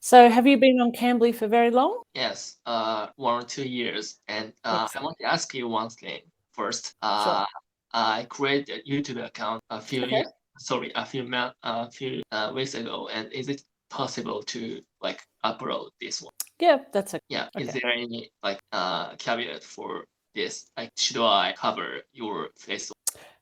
So have you been on Cambly for very long? Yes, 1 or 2 years. And I Excellent. want to ask you one thing first. Sure. I created a YouTube account a few Okay. years, sorry, a few weeks ago. And is it possible to like upload this one? Yeah, that's Yeah. Is okay. there any like caveat for this? Like, should I cover your face?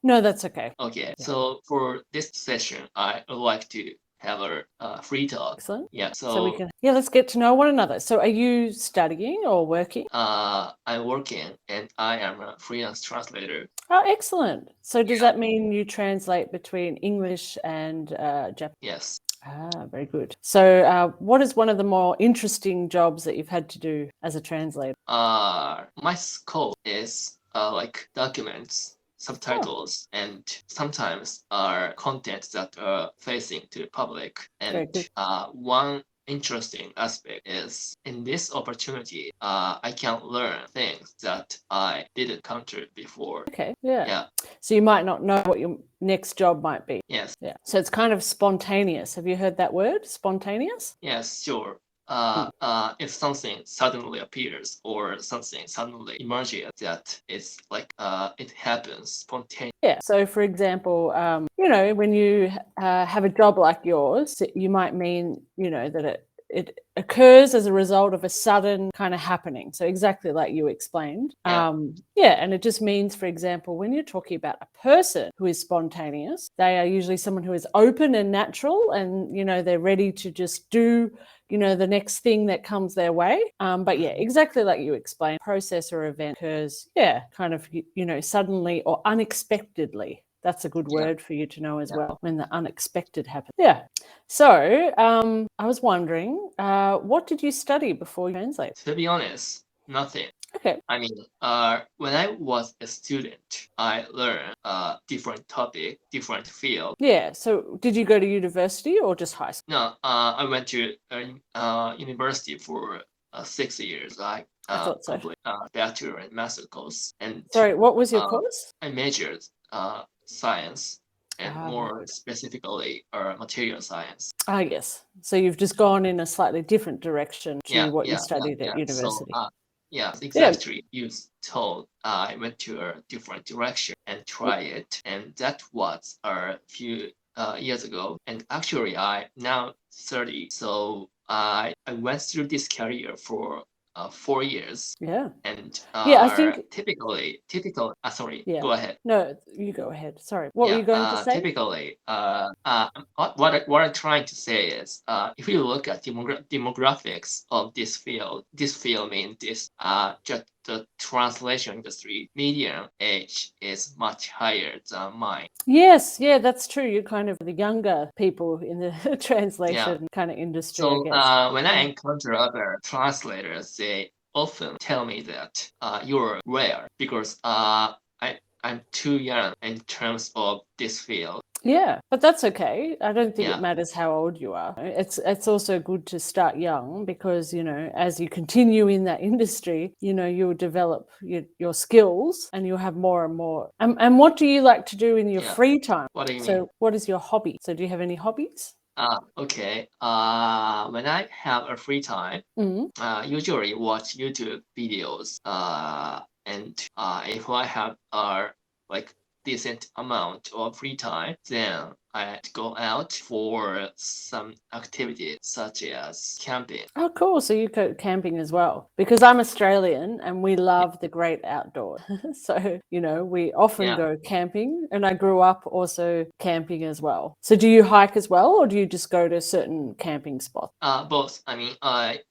No, that's okay. Okay. Yeah. So for this session, I would like to have a free talk. Excellent. Yeah. So we So can, yeah, let's get to know one another. So are you studying or working? I'm working and I am a freelance translator. Oh, excellent. So does Yeah. that mean you translate between English and Japanese? Yes. Ah, very good. So what is one of the more interesting jobs that you've had to do as a translator? My scope is like documents, Oh, subtitles, and sometimes are content that are facing to the public. very And good. one interesting aspect is in this opportunity, I can learn things that I didn't encounter before. Okay. Yeah. Yeah. So you might not know what your next job might be. Yes. Yeah. So it's kind of spontaneous. Have you heard that word? Spontaneous? Yes. Sure. Mm. If something suddenly appears or something suddenly emerges, that it's like it happens spontaneously. Yeah. So, for example, when you have a job like yours, you might mean, that it occurs as a result of a sudden kind of happening. So, exactly like you explained. Yeah. Yeah. And it just means, for example, when you're talking about a person who is spontaneous, they are usually someone who is open and natural and, they're ready to just do the next thing that comes their way. But yeah, exactly like you explained, process or event occurs, yeah, kind of, suddenly or unexpectedly. That's a good Yeah. word for you to know as Yeah. well, when the unexpected happens. Yeah. So I was wondering, what did you study before you translate? To be honest, nothing. Okay. I mean, when I was a student, I learned different topic, different field. Yeah. So did you go to university or just high school? No, I went to university for 6 years. I I thought so. complete bachelor and master course, and Sorry, what was your uh, course? I majored science and Ah, very more good. specifically material science. Ah, yes. So you've just gone in a slightly different direction to Yeah, what you yeah, yeah, studied at yeah. So, university. yeah, Yeah. exactly. You told I went to a different direction and try it, and that was a few years ago. And actually, I now 30, so I went through this career for 4 years, Yeah. and Yeah, I think typical. Sorry, yeah. go ahead. No, you go ahead. Sorry. What were Yeah, you going to say? typically, what I'm trying to say is, if you look at demographics of this field means this, just the translation industry, median age is much higher than mine. Yes, yeah, that's true. You're kind of the younger people in the Yeah. translation kind of industry, I So, guess. when I Mm. encounter other translators, they often tell me that you're rare because I'm too young in terms of this field. Yeah, but that's okay. I don't think it Yeah. matters how old you are. It's also good to start young because, as you continue in that industry, you'll develop your skills and you'll have more and more. And what do you like to do in your Yeah. free time? What do you mean? So what is your hobby? So do you have any hobbies? Okay. When I have a free time, Mm. usually watch YouTube videos. And if I have like decent amount of free time, then I go out for some activities such as camping. Oh, cool. So you go camping as well. Because I'm Australian and we love the great outdoors. So, we often Yeah, go camping and I grew up also camping as well. So do you hike as well or do you just go to certain camping spots? both. I mean, I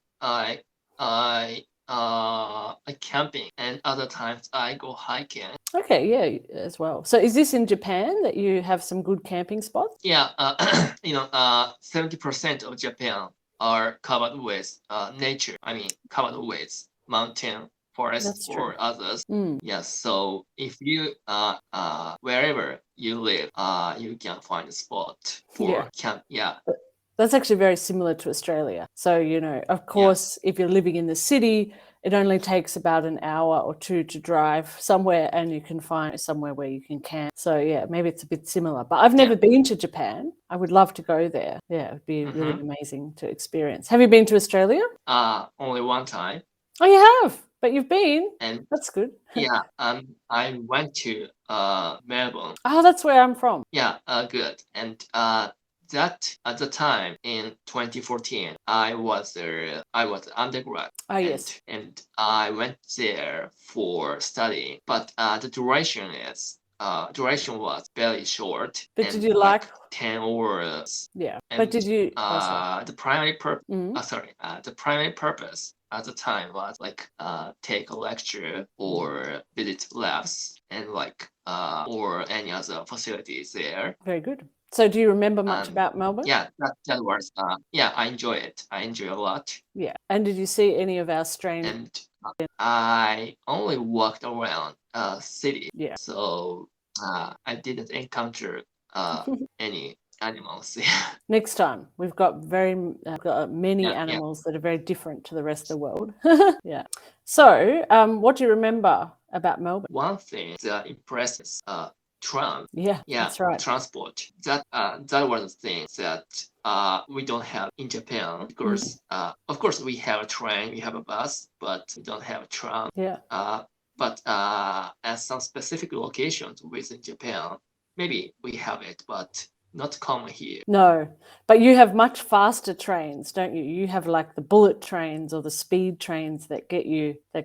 camping, and other times I go hiking. Okay, yeah, as well. So is this in Japan that you have some good camping spots? Yeah, 70% of Japan are covered with nature. I mean, covered with mountain, forest, That's true. or others. Mm. Yes, so if you wherever you live, you can find a spot Yeah. for camp. Yeah, That's actually very similar to Australia. So, you know, of Yeah. course, if you're living in the city, it only takes about an hour or two to drive somewhere and you can find somewhere where you can camp. So, yeah, maybe it's a bit similar. But I've Yeah. never been to Japan. I would love to go there. Yeah, it would be really Mm-hmm. amazing to experience. Have you been to Australia? Only one time. Oh, you have, but you've been. And That's good. yeah, I went to Melbourne. Oh, that's where I'm from. Yeah, good. And that at the time in 2014, I was undergrad. Oh, yes. And I went there for studying, but the duration was very short. But and did you like like? 10 hours. Yeah. And But did you? Oh, sorry. the primary Mhm. the primary purpose at the time was like take a lecture or visit labs and like or any other facilities there. Very good. So, do you remember much about Melbourne? Yeah, that was yeah, I enjoy it. I enjoy a lot. Yeah. And did you see any of our strange? And I only walked around city, Yeah. so I didn't encounter any animals. Next time, we've got many Yeah. animals that are very different to the rest of the world. Yeah. So, what do you remember about Melbourne? One thing that impresses tram. Yeah, Yeah, that's right. transport. That was the thing that we don't have in Japan because of course we have a train, we have a bus, but we don't have a tram. Yeah. But at some specific locations within Japan, maybe we have it, but not common here. No, but you have much faster trains, don't you? You have like the bullet trains or the speed trains that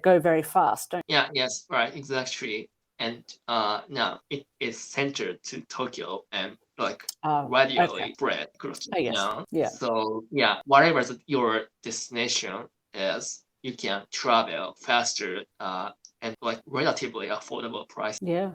go very fast, don't you? Yeah, yes, right, exactly. And now it is centered to Tokyo and like Oh, radially okay. spread across Oh, yes. Japan. Yeah. So yeah, whatever your destination is, you can travel faster and like relatively affordable price. Yeah.